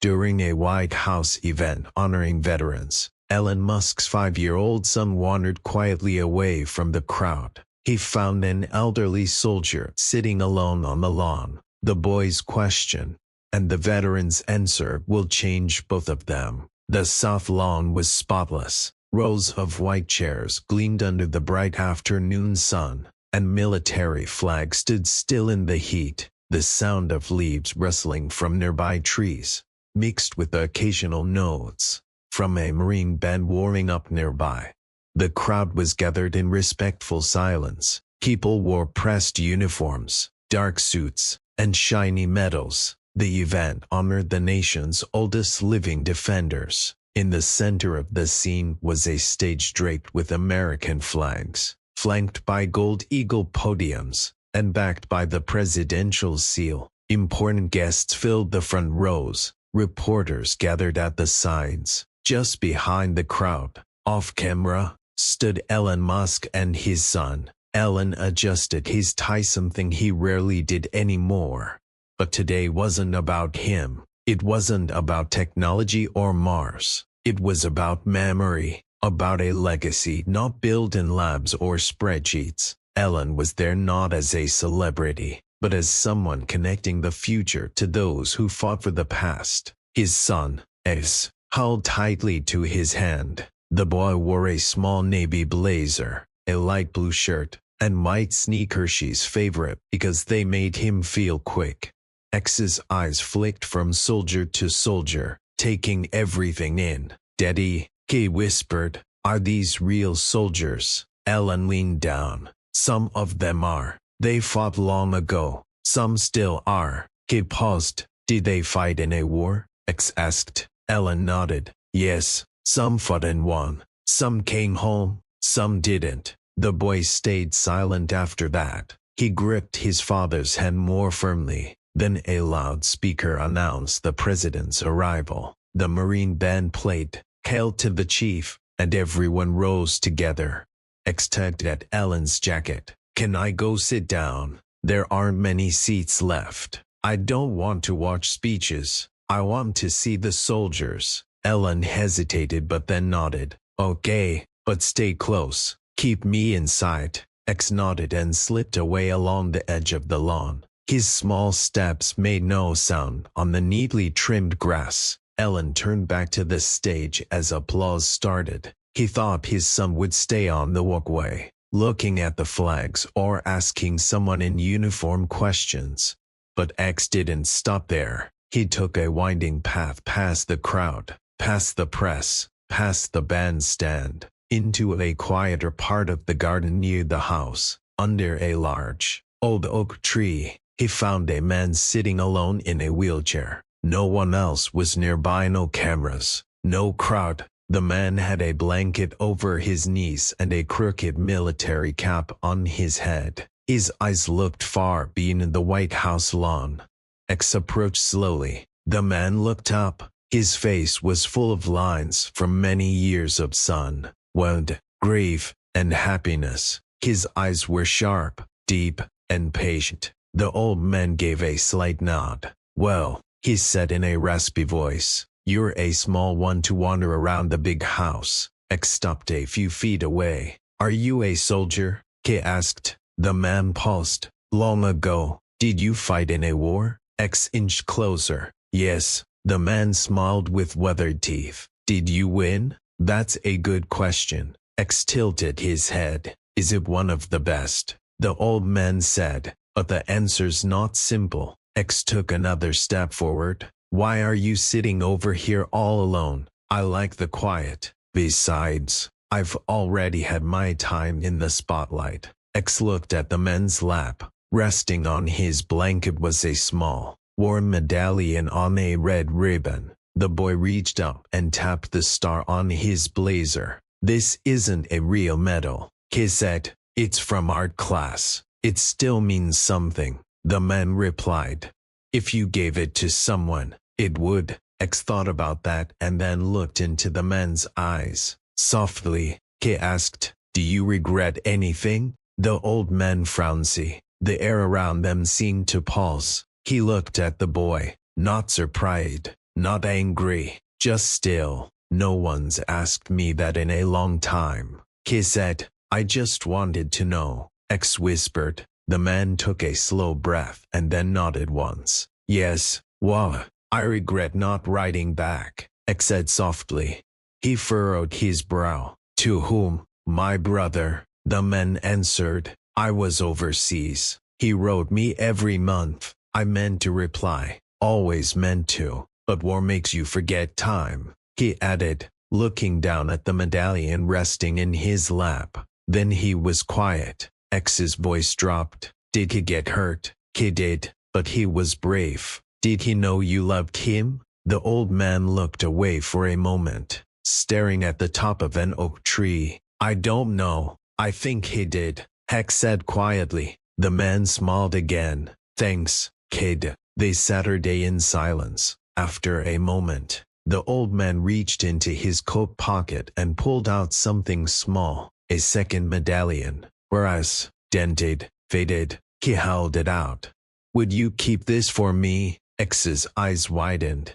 During a White House event honoring veterans, Elon Musk's 5-year-old son wandered quietly away from the crowd. He found an elderly soldier sitting alone on the lawn. The boy's question, and the veteran's answer, will change both of them. The south lawn was spotless. Rows of white chairs gleamed under the bright afternoon sun, and military flags stood still in the heat. The sound of leaves rustling from nearby trees, mixed with the occasional notes from a marine band warming up nearby. The crowd was gathered in respectful silence. People wore pressed uniforms, dark suits, and shiny medals. The event honored the nation's oldest living defenders. In the center of the scene was a stage draped with American flags, flanked by gold eagle podiums, and backed by the presidential seal. Important guests filled the front rows. Reporters gathered at the sides. Just behind the crowd, off camera, stood Elon Musk and his son. Elon adjusted his tie, something he rarely did anymore. But today wasn't about him. It wasn't about technology or Mars. It was about memory, about a legacy not built in labs or spreadsheets. Elon was there not as a celebrity, but as someone connecting the future to those who fought for the past. His son, S, held tightly to his hand. The boy wore a small navy blazer, a light blue shirt, and white sneakers, his favorite because they made him feel quick. X's eyes flicked from soldier to soldier, taking everything in. "Daddy," he whispered, "are these real soldiers?" Elon leaned down. "Some of them are. They fought long ago. Some still are." He paused. "Did they fight in a war?" X asked. Elon nodded. "Yes, some fought and won. Some came home, some didn't." The boy stayed silent after that. He gripped his father's hand more firmly. Then a loudspeaker announced the president's arrival. The Marine band played "Hail to the Chief," and everyone rose together. X tugged at Elon's jacket. "Can I go sit down? There aren't many seats left. I don't want to watch speeches. I want to see the soldiers." Elon hesitated but then nodded. "Okay, but stay close. Keep me in sight." X nodded and slipped away along the edge of the lawn. His small steps made no sound on the neatly trimmed grass. Elon turned back to the stage as applause started. He thought his son would stay on the walkway, looking at the flags or asking someone in uniform questions. But X didn't stop there. He took a winding path past the crowd, past the press, past the bandstand, into a quieter part of the garden near the house. Under a large, old oak tree, he found a man sitting alone in a wheelchair. No one else was nearby, no cameras, no crowd. The man had a blanket over his knees and a crooked military cap on his head. His eyes looked far beyond the White House lawn. X approached slowly. The man looked up. His face was full of lines from many years of sun, wound, grief, and happiness. His eyes were sharp, deep, and patient. The old man gave a slight nod. "Well," he said in a raspy voice, "you're a small one to wander around the big house." X stopped a few feet away. "Are you a soldier?" he asked. The man paused. "Long ago. Did you fight in a war?" X inched closer. "Yes." The man smiled with weathered teeth. "Did you win?" "That's a good question." X tilted his head. "Is it one of the best?" The old man said. "But the answer's not simple." X took another step forward. "Why are you sitting over here all alone?" "I like the quiet. Besides, I've already had my time in the spotlight." X looked at the man's lap. Resting on his blanket was a small, warm medallion on a red ribbon. The boy reached up and tapped the star on his blazer. "This isn't a real medal," he said. "It's from art class. It still means something." The man replied. "If you gave it to someone, it would." X thought about that and then looked into the man's eyes. Softly, he asked, "Do you regret anything?" The old man frowned. The air around them seemed to pulse. He looked at the boy, not surprised, not angry, just still. No one's asked me that in a long time. He said, I just wanted to know. X whispered. The man took a slow breath and then nodded once. Yes, well, I regret not writing back, X said softly. He furrowed his brow. To whom? My brother, the man answered. I was overseas. He wrote me every month. I meant to reply, always meant to, but war makes you forget time, he added, looking down at the medallion resting in his lap. Then he was quiet. X's voice dropped. Did he get hurt? He did, but he was brave. Did he know you loved him? The old man looked away for a moment, staring at the top of an oak tree. I don't know. I think he did, Hex said quietly. The man smiled again. Thanks, kid. They sat in silence. After a moment, the old man reached into his coat pocket and pulled out something small, a second medallion. Whereas, dented, faded, he held it out. Would you keep this for me? X's eyes widened.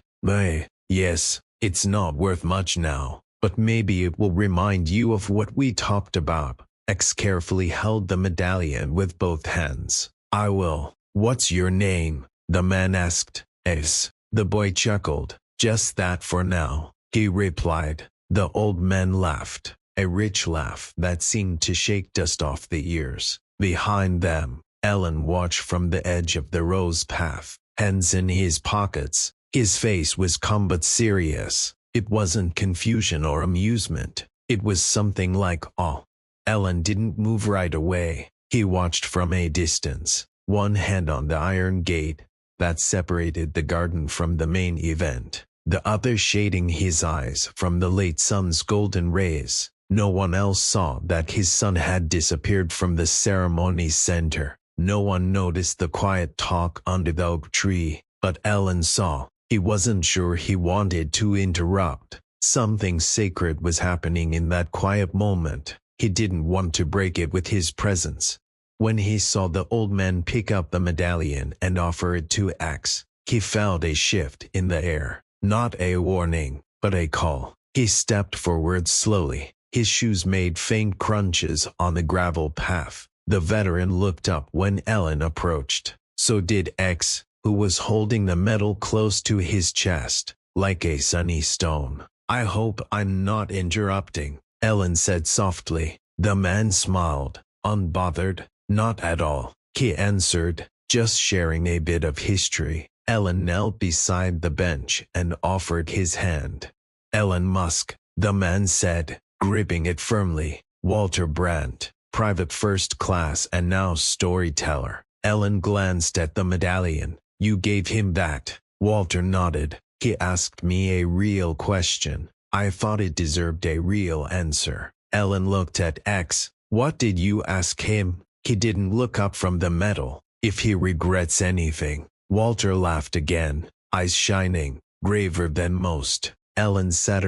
Yes, it's not worth much now, but maybe it will remind you of what we talked about. X carefully held the medallion with both hands. I will. What's your name? The man asked. S. The boy chuckled. Just that for now, he replied. The old man laughed, a rich laugh that seemed to shake dust off the ears. Behind them, Ellen watched from the edge of the rose path, hands in his pockets. His face was calm but serious. It wasn't confusion or amusement. It was something like awe. Ellen didn't move right away. He watched from a distance, one hand on the iron gate that separated the garden from the main event, the other shading his eyes from the late sun's golden rays. No one else saw that his son had disappeared from the ceremony's center. No one noticed the quiet talk under the oak tree, but Ellen saw. He wasn't sure he wanted to interrupt. Something sacred was happening in that quiet moment. He didn't want to break it with his presence. When he saw the old man pick up the medallion and offer it to X, he felt a shift in the air. Not a warning, but a call. He stepped forward slowly. His shoes made faint crunches on the gravel path. The veteran looked up when Ellen approached. So did X, who was holding the medal close to his chest, like a sunny stone. I hope I'm not interrupting, Ellen said softly. The man smiled, unbothered. Not at all, he answered, just sharing a bit of history. Ellen knelt beside the bench and offered his hand. Elon Musk, the man said, gripping it firmly. Walter Brandt, private first class and now storyteller. Ellen glanced at the medallion. You gave him that? Walter nodded. He asked me a real question. I thought it deserved a real answer. Ellen looked at X. What did you ask him? He didn't look up from the medal. If he regrets anything. Walter laughed again, eyes shining, graver than most. Ellen sat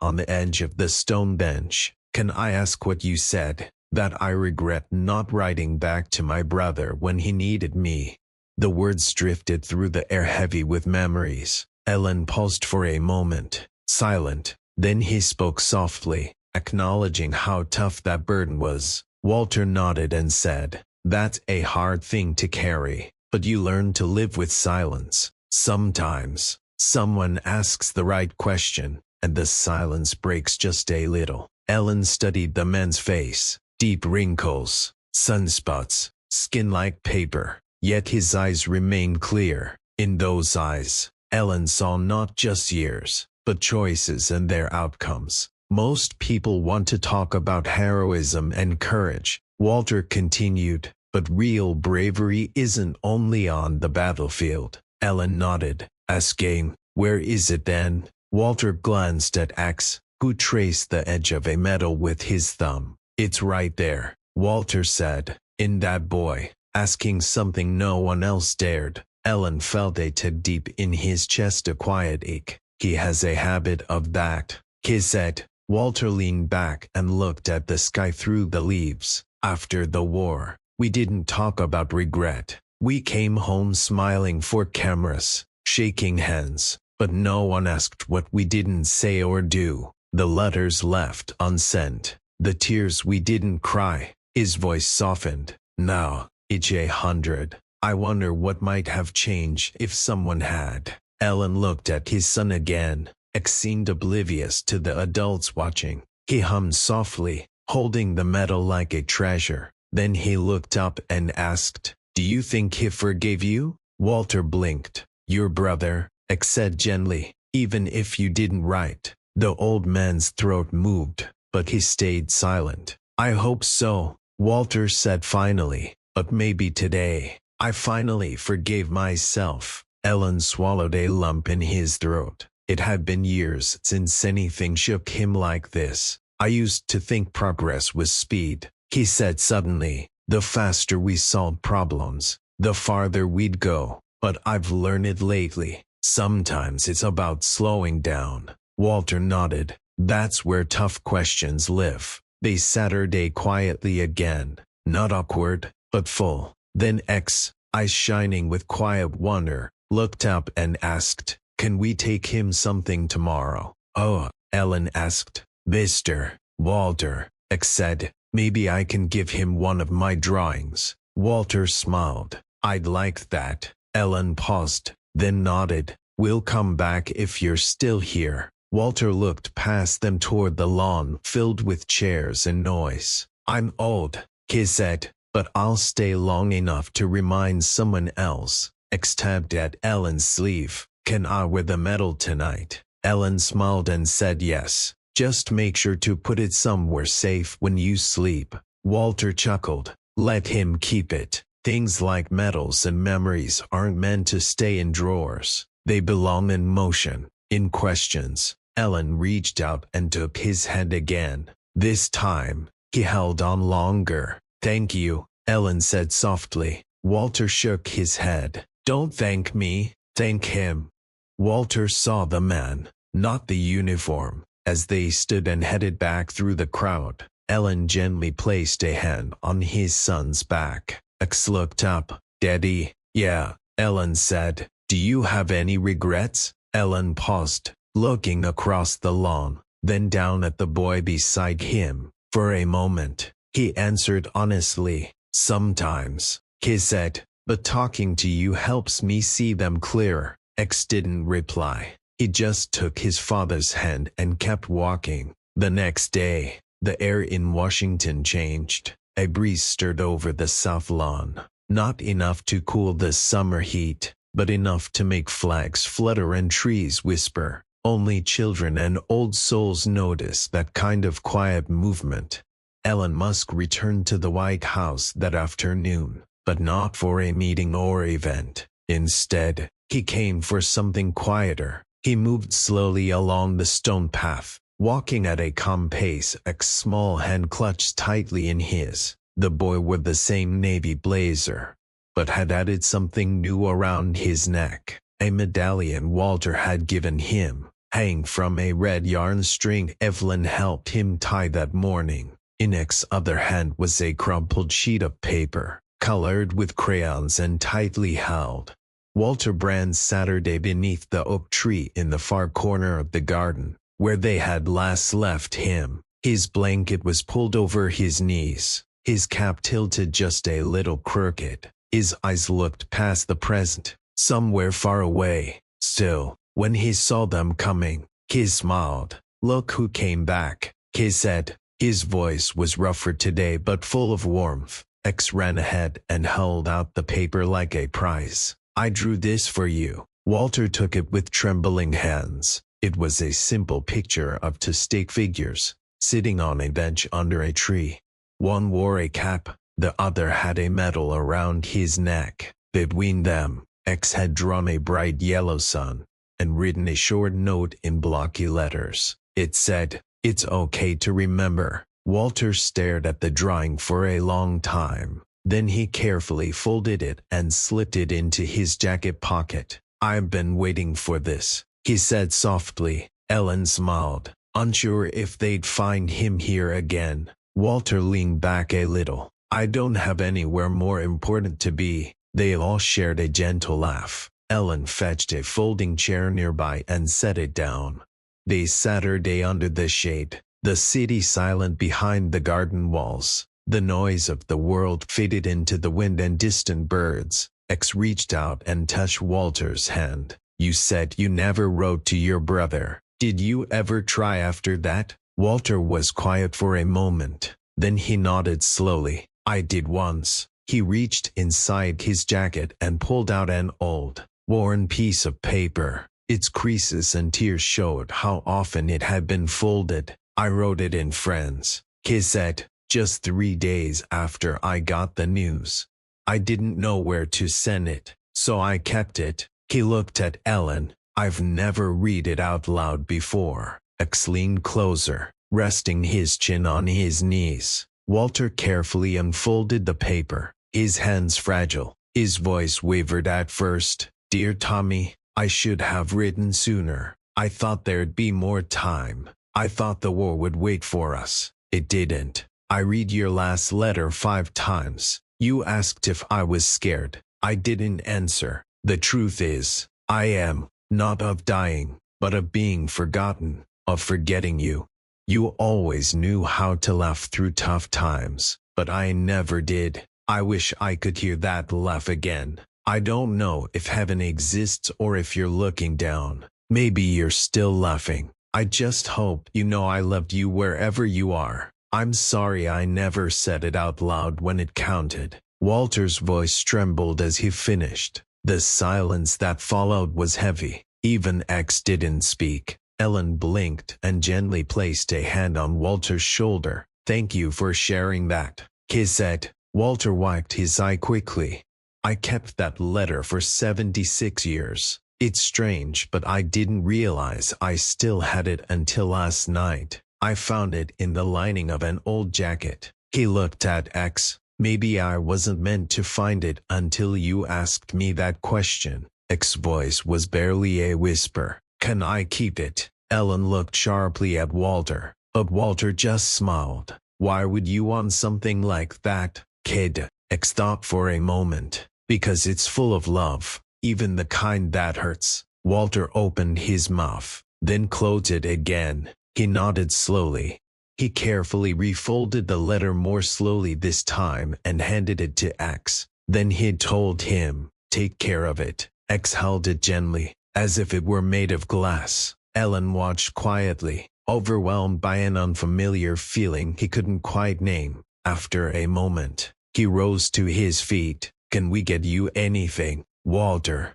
on the edge of the stone bench. Can I ask what you said? That I regret not writing back to my brother when he needed me. The words drifted through the air heavy with memories. Ellen paused for a moment, silent. Then he spoke softly, acknowledging how tough that burden was. Walter nodded and said, that's a hard thing to carry, but you learn to live with silence. Sometimes, someone asks the right question, and the silence breaks just a little. Ellen studied the man's face, deep wrinkles, sunspots, skin like paper, yet his eyes remained clear. In those eyes, Ellen saw not just years, but choices and their outcomes. Most people want to talk about heroism and courage, Walter continued, but real bravery isn't only on the battlefield. Ellen nodded, asking, where is it then? Walter glanced at X, who traced the edge of a medal with his thumb. It's right there, Walter said, in that boy, asking something no one else dared. Ellen felt a tug deep in his chest, a quiet ache. He has a habit of that, he said. Walter leaned back and looked at the sky through the leaves. After the war, we didn't talk about regret. We came home smiling for cameras, shaking hands, but no one asked what we didn't say or do. The letters left unsent, the tears we didn't cry. His voice softened. Now, it's 100. I wonder what might have changed if someone had. Ellen looked at his son again. X seemed oblivious to the adults watching. He hummed softly, holding the medal like a treasure. Then he looked up and asked, "Do you think he forgave you?" Walter blinked. "Your brother," X said gently, "even if you didn't write." The old man's throat moved, but he stayed silent. "I hope so," Walter said finally, "but maybe today. I finally forgave myself." Ellen swallowed a lump in his throat. It had been years since anything shook him like this. "I used to think progress was speed," he said suddenly. "The faster we solved problems, the farther we'd go. But I've learned it lately. Sometimes it's about slowing down." Walter nodded. "That's where tough questions live." They sat her day quietly again. Not awkward, but full. Then X, eyes shining with quiet wonder, looked up and asked, "Can we take him something tomorrow?" "Oh," Ellen asked. "Mr. Walter," X said, "maybe I can give him one of my drawings." Walter smiled. "I'd like that." Ellen paused, then nodded. "We'll come back if you're still here." Walter looked past them toward the lawn filled with chairs and noise. "I'm old," he said, "but I'll stay long enough to remind someone else." X tapped at Ellen's sleeve. "Can I wear the medal tonight?" Ellen smiled and said yes. "Just make sure to put it somewhere safe when you sleep." Walter chuckled. "Let him keep it. Things like medals and memories aren't meant to stay in drawers. They belong in motion, in questions." Ellen reached out and took his hand again. This time, he held on longer. "Thank you," Ellen said softly. Walter shook his head. "Don't thank me, thank him." Walter saw the man, not the uniform. As they stood and headed back through the crowd, Ellen gently placed a hand on his son's back. X looked up. "Daddy?" "Yeah," Ellen said. "Do you have any regrets?" Ellen paused, looking across the lawn, then down at the boy beside him. For a moment, he answered honestly. "Sometimes," he said, "but talking to you helps me see them clearer." X didn't reply. He just took his father's hand and kept walking. The next day, the air in Washington changed. A breeze stirred over the south lawn, not enough to cool the summer heat, but enough to make flags flutter and trees whisper. Only children and old souls noticed that kind of quiet movement. Elon Musk returned to the White House that afternoon, but not for a meeting or event. Instead, he came for something quieter. He moved slowly along the stone path, walking at a calm pace, a small hand clutched tightly in his. The boy wore the same navy blazer, but had added something new around his neck. A medallion Walter had given him, hanging from a red yarn string Evelyn helped him tie that morning. In X's other hand was a crumpled sheet of paper, colored with crayons and tightly held. Walter Brand's Saturday beneath the oak tree in the far corner of the garden, where they had last left him. His blanket was pulled over his knees, his cap tilted just a little crooked. His eyes looked past the present, somewhere far away. Still, when he saw them coming, he smiled. "Look who came back," he said. His voice was rougher today but full of warmth. X ran ahead and held out the paper like a prize. "I drew this for you." Walter took it with trembling hands. It was a simple picture of two stick figures, sitting on a bench under a tree. One wore a cap, the other had a medal around his neck. Between them, X had drawn a bright yellow sun, and written a short note in blocky letters. It said, "It's okay to remember." Walter stared at the drawing for a long time. Then he carefully folded it and slipped it into his jacket pocket. "I've been waiting for this," he said softly. Ellen smiled, unsure if they'd find him here again. Walter leaned back a little. "I don't have anywhere more important to be." They all shared a gentle laugh. Ellen fetched a folding chair nearby and set it down. They Saturday under the shade, the city silent behind the garden walls. The noise of the world faded into the wind and distant birds. X reached out and touched Walter's hand. You said you never wrote to your brother. Did you ever try after that? Walter was quiet for a moment. Then he nodded slowly. I did once. He reached inside his jacket and pulled out an old, worn piece of paper. Its creases and tears showed how often it had been folded. I wrote it in Friends, he said, just 3 days after I got the news. I didn't know where to send it, so I kept it. He looked at Ellen. I've never read it out loud before. X leaned closer, resting his chin on his knees. Walter carefully unfolded the paper, his hands fragile. His voice wavered at first. Dear Tommy, I should have written sooner. I thought there'd be more time. I thought the war would wait for us. It didn't. I read your last letter 5 times. You asked if I was scared. I didn't answer. The truth is, I am, not of dying, but of being forgotten, of forgetting you. You always knew how to laugh through tough times, but I never did. I wish I could hear that laugh again. I don't know if heaven exists or if you're looking down. Maybe you're still laughing. I just hope you know I loved you wherever you are. I'm sorry I never said it out loud when it counted. Walter's voice trembled as he finished. The silence that followed was heavy. Even X didn't speak. Ellen blinked and gently placed a hand on Walter's shoulder. Thank you for sharing that, he said. Walter wiped his eye quickly. I kept that letter for 76 years. It's strange, but I didn't realize I still had it until last night. I found it in the lining of an old jacket. He looked at X. Maybe I wasn't meant to find it until you asked me that question. X's voice was barely a whisper. Can I keep it? Ellen looked sharply at Walter, but Walter just smiled. Why would you want something like that, kid? X thought for a moment. Because it's full of love, even the kind that hurts. Walter opened his mouth, then closed it again. He nodded slowly. He carefully refolded the letter more slowly this time and handed it to X. Then he told him, take care of it. X held it gently, as if it were made of glass. Ellen watched quietly, overwhelmed by an unfamiliar feeling he couldn't quite name. After a moment, he rose to his feet. Can we get you anything? Water.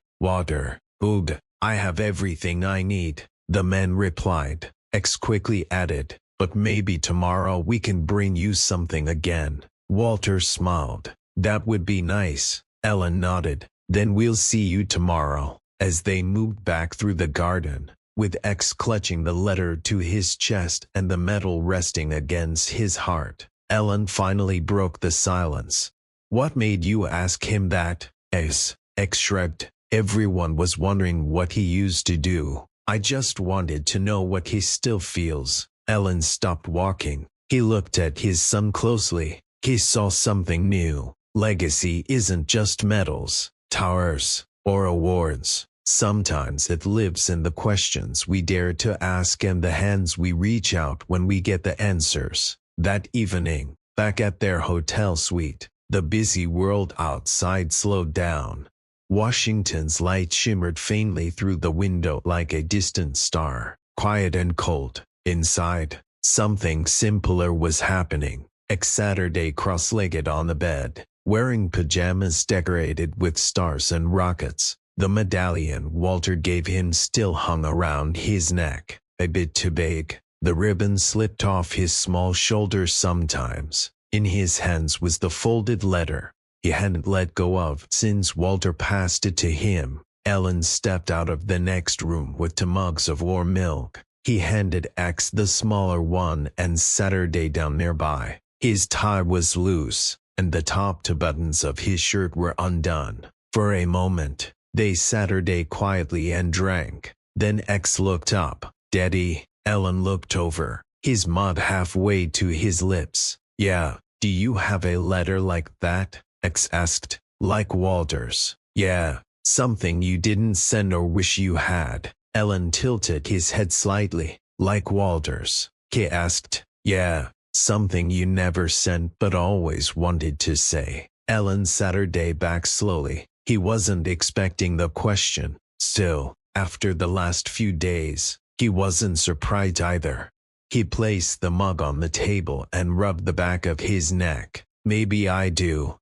Food. I have everything I need, the man replied. X quickly added, but maybe tomorrow we can bring you something again. Walter smiled. That would be nice. Ellen nodded. Then we'll see you tomorrow. As they moved back through the garden, with X clutching the letter to his chest and the metal resting against his heart, Ellen finally broke the silence. What made you ask him that? X shrugged. Everyone was wondering what he used to do. I just wanted to know what he still feels. Ellen stopped walking. He looked at his son closely. He saw something new. Legacy isn't just medals, towers, or awards. Sometimes it lives in the questions we dare to ask and the hands we reach out when we get the answers. That evening, back at their hotel suite, the busy world outside slowed down. Washington's light shimmered faintly through the window like a distant star, quiet and cold. Inside, something simpler was happening. X Saturday cross-legged on the bed, wearing pajamas decorated with stars and rockets. The medallion Walter gave him still hung around his neck, a bit too big. The ribbon slipped off his small shoulders sometimes. In his hands was the folded letter he hadn't let go of since Walter passed it to him. Ellen stepped out of the next room with 2 mugs of warm milk. He handed X the smaller one and Saturday down nearby. His tie was loose, and the top 2 buttons of his shirt were undone. For a moment, they Saturday quietly and drank. Then X looked up. Daddy. Ellen looked over, his mouth halfway to his lips. Yeah, do you have a letter like that? X asked. Like Walter's. Yeah, Something you didn't send or wish you had. Ellen tilted his head slightly. Like Walter's. He asked. Yeah, something you never sent but always wanted to say. Ellen sat her day back slowly. He wasn't expecting the question. Still, after the last few days, he wasn't surprised either. He placed the mug on the table and rubbed the back of his neck. Maybe I do.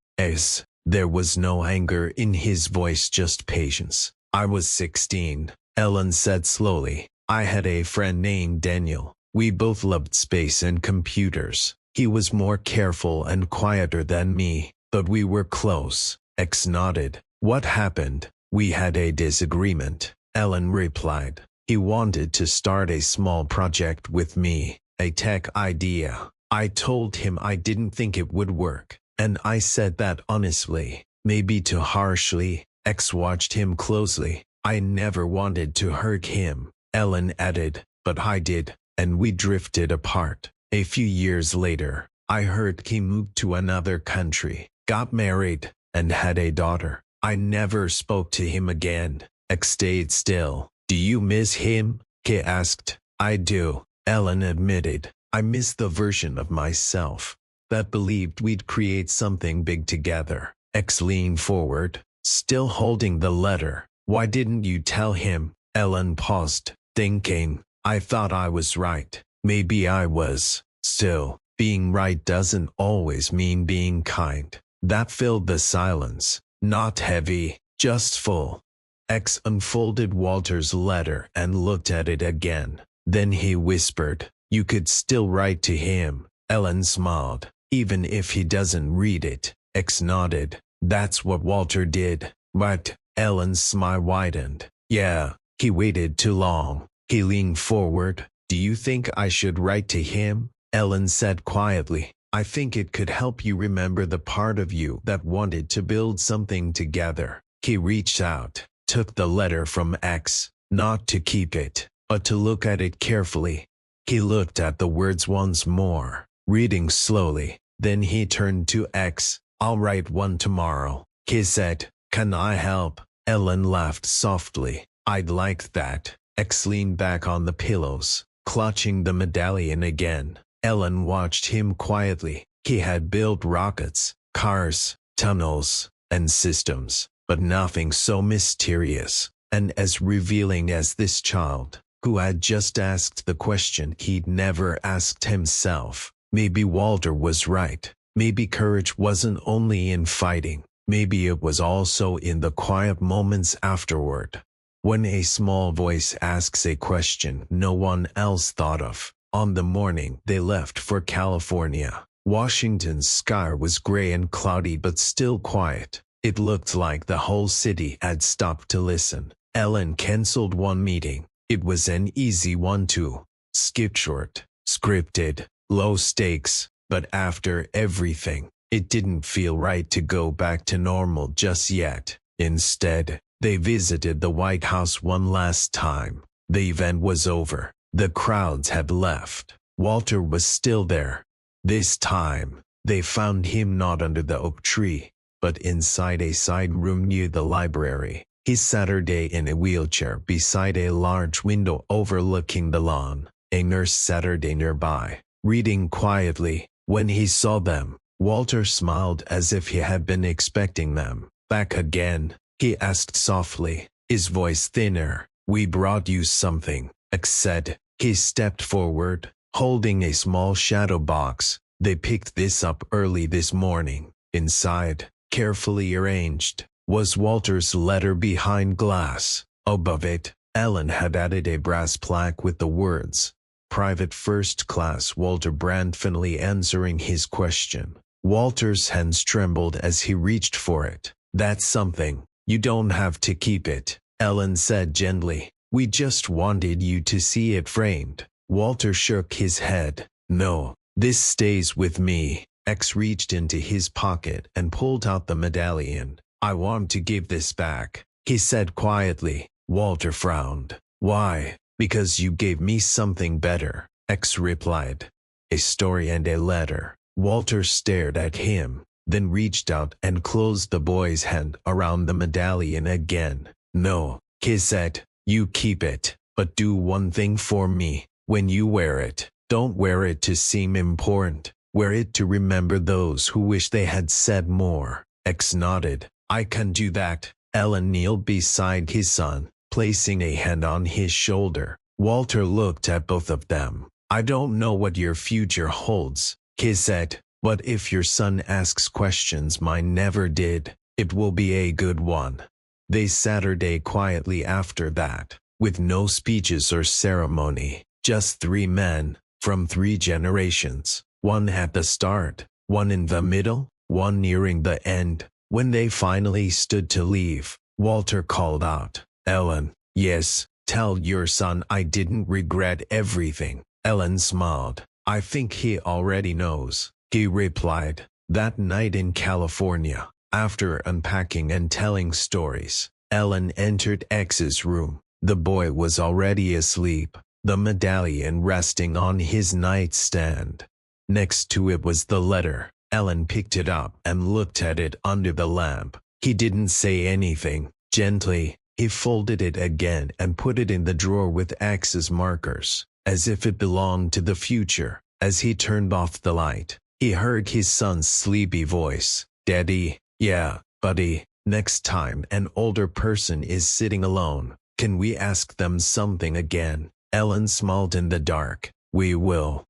There was no anger in his voice, just patience. I was 16, Ellen said slowly. I had a friend named Daniel. We both loved space and computers. He was more careful and quieter than me, but we were close. X nodded. What happened? We had a disagreement, Ellen replied. He wanted to start a small project with me, a tech idea. I told him I didn't think it would work, and I said that honestly, maybe too harshly. X watched him closely. I never wanted to hurt him, Ellen added, but I did, and we drifted apart. A few years later, I heard he moved to another country, got married, and had a daughter. I never spoke to him again. X stayed still. Do you miss him? He asked. I do, Ellen admitted. I miss the version of myself that believed we'd create something big together. X leaned forward, still holding the letter. Why didn't you tell him? Ellen paused, thinking. I thought I was right. Maybe I was. Still, being right doesn't always mean being kind. That filled the silence. Not heavy, just full. X unfolded Walter's letter and looked at it again. Then he whispered, you could still write to him. Ellen smiled. Even if he doesn't read it. X nodded. That's what Walter did. But, Ellen's smile widened. Yeah, he waited too long. He leaned forward. Do you think I should write to him? Ellen said quietly. I think it could help you remember the part of you that wanted to build something together. He reached out, took the letter from X, not to keep it, but to look at it carefully. He looked at the words once more, reading slowly. Then he turned to X. I'll write one tomorrow. He said, can I help? Ellen laughed softly. I'd like that. X leaned back on the pillows, clutching the medallion again. Ellen watched him quietly. He had built rockets, cars, tunnels, and systems, but nothing so mysterious and as revealing as this child, who had just asked the question he'd never asked himself. Maybe Walter was right. Maybe courage wasn't only in fighting. Maybe it was also in the quiet moments afterward. When a small voice asks a question no one else thought of. On the morning they left for California, Washington's sky was gray and cloudy but still quiet. It looked like the whole city had stopped to listen. Ellen canceled one meeting. It was an easy one too. Skipped short, scripted, low stakes, but after everything, it didn't feel right to go back to normal just yet. Instead, they visited the White House one last time. The event was over. The crowds had left. Walter was still there. This time, they found him not under the oak tree, but inside a side room near the library. He sat in a wheelchair beside a large window overlooking the lawn. A nurse sat nearby, reading quietly. When he saw them, Walter smiled as if he had been expecting them. Back again? He asked softly, his voice thinner. We brought you something, X said. He stepped forward, holding a small shadow box. They picked this up early this morning. Inside, carefully arranged, was Walter's letter behind glass. Above it, Ellen had added a brass plaque with the words, Private First Class Walter Brand, finally answering his question. Walter's hands trembled as he reached for it. That's something. You don't have to keep it, Ellen said gently. We just wanted you to see it framed. Walter shook his head. No, this stays with me. X reached into his pocket and pulled out the medallion. I want to give this back, he said quietly. Walter frowned. Why? Because you gave me something better, X replied. A story and a letter. Walter stared at him. then reached out and closed the boy's hand around the medallion again. "No," he said, "you keep it, but do one thing for me. When you wear it, don't wear it to seem important. Wear it to remember those who wish they had said more." X nodded. "I can do that." Elon kneeled beside his son, placing a hand on his shoulder. Walter looked at both of them. "I don't know what your future holds," he said, "but if your son asks questions mine never did, it will be a good one." They Saturday quietly after that, with no speeches or ceremony, just three men, from three generations, one at the start, one in the middle, one nearing the end. When they finally stood to leave, Walter called out, "Elon, yes, tell your son I didn't regret everything." Elon smiled. "I think he already knows," he replied. That night in California, after unpacking and telling stories, Elon entered X's room. The boy was already asleep, the medallion resting on his nightstand. Next to it was the letter. Elon picked it up and looked at it under the lamp. He didn't say anything. Gently, he folded it again and put it in the drawer with X's markers, as if it belonged to the future. As he turned off the light, he heard his son's sleepy voice. "Daddy, yeah, buddy, next time an older person is sitting alone, can we ask them something again?" Elon smiled in the dark. "We will."